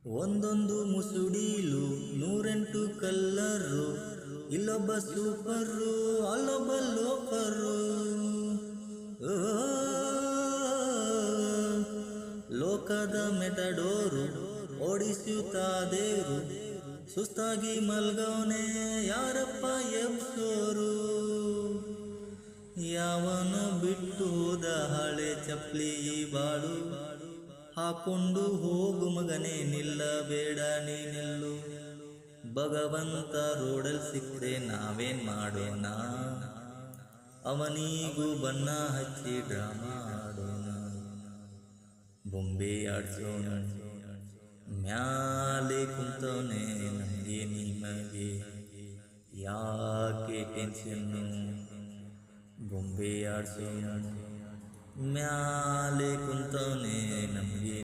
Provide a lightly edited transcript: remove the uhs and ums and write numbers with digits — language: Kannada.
ಒಂದೊಂದು ಮುಸುಡಿಲು ನೂರೆಂಟು ಕಲ್ಲರು, ಇಲ್ಲೊಬ್ಬ ಸೂಪರು ಅಲ್ಲೊಬ್ಬ ಲೋಕರು. ಲೋಕದ ಮೆಟಡೋರು ಓಡಿಸುತ್ತಾದೇರು, ಸುಸ್ತಾಗಿ ಮಲ್ಗವನೆ ಯಾರಪ್ಪ ಎಬ್ಸೋರು. ಯಾವನು ಬಿಟ್ಟು ಹೋದ ಹಳೆ ಚಪ್ಲಿ ಬಾಳು, ಹಾಕೊಂಡು ಹೋಗು ಮಗನೇ ನಿಲ್ಲಬೇಡ ನೀ ನಿಲ್ಲು. ಭಗವಂತ ರೋಡಲ್ ಸಿಕ್ಕರೆ ನಾವೇನ್ ಮಾಡೋಣ, ಅವನಿಗೂ ಬಣ್ಣ ಹಚ್ಚಿ ಡ್ರಾಮಾ ಆಡೋಣ. ಬೊಂಬೆ ಆಡ್ಸೋಣ ಮ್ಯಾಲೆ ಕುಂತವನೆ, ನಮಗೆ ನಿಮಗೆ ಯಾಕೆ ಟೆನ್ಷನ್ನು. ಬೊಂಬೆ ಆಡ್ಸೋಣ ಮ್ಯಾಲೆ ಕುಂತವನೆ, ನಮಗೆ